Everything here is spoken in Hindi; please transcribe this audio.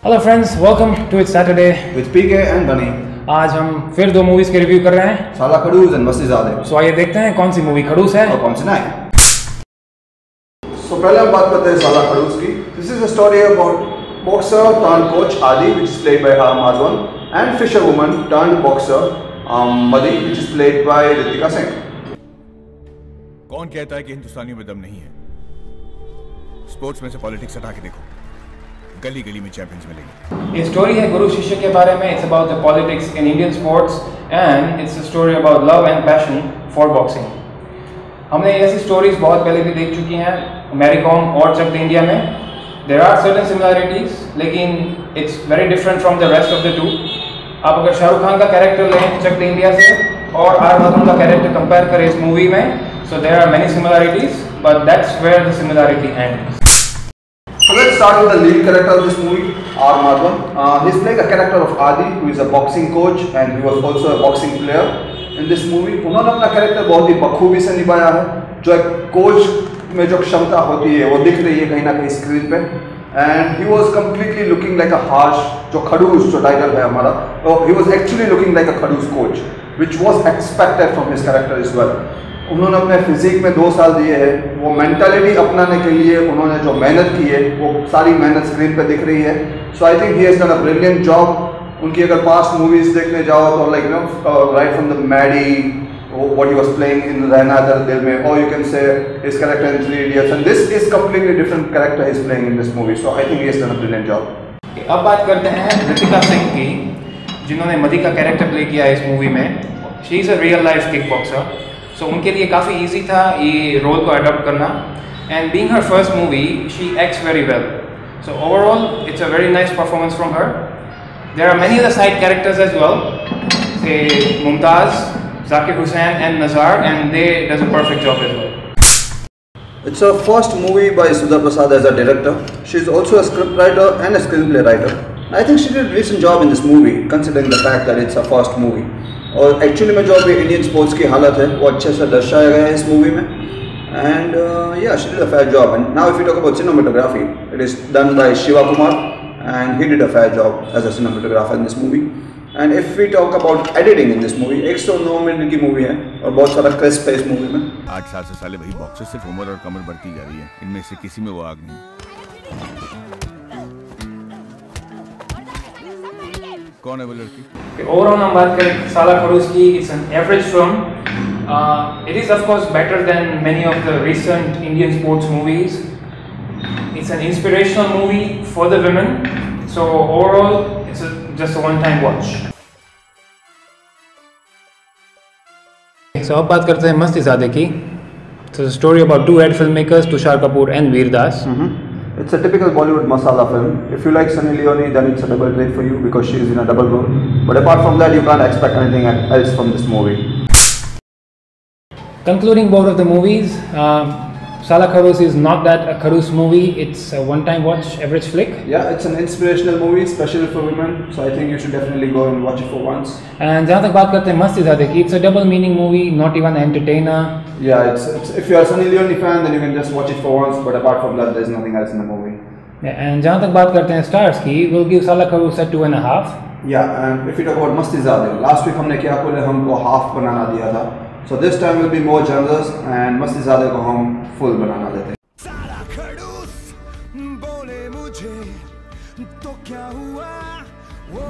Hello friends, welcome to it's Saturday with PK and Bunny. आज हम फिर दो मूवीज के रिव्यू कर रहे हैं, साला खड़ूस एंड मस्तीज़ादे। सो आइए देखते हैं कौन सी मूवी खड़ूस है और कौन सी नहीं। सो पहले हम बात करते हैं साला खड़ूस की। This is a story about boxer turn coach Adi which is played by Madhavan and fisher woman turn boxer Madhi which is played by Ritika Singh. कौन कहता है कि हिंदुस्तानियों में दम नहीं है? स्पोर्ट्स में से पॉलिटिक्स हटा के देखो, गली गली में चैंपियंस मिलेंगे। ये स्टोरी है गुरु शिष्य के बारे में। It's about the politics in Indian sports and it's a story about love and passion for boxing. हमने ऐसी स्टोरीज बहुत पहले भी देख चुकी हैं, मैरी कॉम और चक दे इंडिया में। देयर आर सर्टेन सिमिलैरिटीज, लेकिन it's very different from the rest of the two. आप अगर शाहरुख खान का कैरेक्टर लें चक दे इंडिया से और आर माधवन का कैरेक्टर कंपेयर करें इस मूवी में, so there are many similarities, but that's where the similarity ends. So let's start with the lead character of this movie, R. Madhavan. He's playing a character of Adi, who is a boxing coach and he was also a boxing player in this movie. उन्होंने अपना कैरेक्टर बहुत ही बखूबी से निभाया है। जो एक कोच में जो क्षमता होती है वो दिख रही है कहीं ना कहीं स्क्रीन पे। And he was completely looking like a harsh, जो खड़ूस जो टाइटल है हमारा, तो he was actually looking like a खड़ूस coach, which was expected from his character as well. उन्होंने अपने फिजिक में 2 साल दिए हैं, वो मेंटालिटी अपनाने के लिए उन्होंने जो मेहनत की है वो सारी मेहनत स्क्रीन पे दिख रही है। So I think he has done a brilliant job. उनकी अगर पास्ट मूवीज देखने जाओ तो like right from the Maddy what he was playing in Rehna Dil Mein, और you can say his character in 3 Idiots, and this is completely different character he is playing in this movie. So I think he has done a brilliant job. अब बात करते हैं रितिका सिंह की, जिन्होंने मदी का कैरेक्टर प्ले किया है इस मूवी में। She is a real life kick boxer, so उनके लिए काफ़ी ईजी था ये रोल को अडॉप्ट करना। And being her first movie she acts very well, so overall it's a very nice performance from her. There are many other side characters as well, say Mumtaz, Zakir Hussain and Nazar, and they does a perfect job as well. It's her first movie by Sudha Prasad as a director. She is also a script writer and a screenplay writer. I think she did a decent job in this movie, considering the fact that it's her first movie. और एक्चुअली में जो अभी इंडियन स्पोर्ट्स की हालत है वो अच्छे से दर्शाया गया है इस मूवी में। And yeah she did a fair job. And now if you talk about cinematography, it is done by Shiva Kumar and he did a fair job as a cinematographer in this movie. And if we talk about editing in this movie, 109 minute की मूवी है और बहुत सारा क्रिस्प है इस मूवी में। 8 साल से साले वही बॉक्सर, सिर्फ उम्र और कमर बढ़ती जा रही है, इनमें से किसी में वो आग नहीं। कौन है वो लड़की? ओवरऑल हम बात करें साला खड़ूस की, it's an average film. It is of course better than many of the recent Indian sports movies. It's an inspirational movie for the women, so overall it's just a one time watch. So अब बात करते हैं मस्तीज़ादे की। So story about 2 head filmmakers, Tusshar Kapoor and Vir Das. It's a typical Bollywood masala film. If you like Sunny Leone, then it's a double treat for you because she is in a double role. But apart from that, you can't expect anything else from this movie. Concluding both of the movies, Sala Kharoos is not that a Kharoos movie. It's a one-time watch, average flick. Yeah, it's an inspirational movie, especially for women. So I think you should definitely go and watch it for once. And जहाँ तक बात करते हैं मस्तीज़ादे की, it's a double meaning movie, not even an entertainer. Yeah, it's if you are a Sunny Leone fan, then you can just watch it for once. But apart from that, there's nothing else in the movie. Yeah, and जहाँ तक बात करते हैं stars की, we'll give Sala Kharoos a 2.5. Yeah, and if you talk about मस्तीज़ादे, last week हमने क्या बोले, हमको half बनाना दिया था. So this time we'll be more generous and मस्तीज़ादे को हम full बनाना देते हैं. साला खड़ूस बोले मुझे तो क्या हुआ वो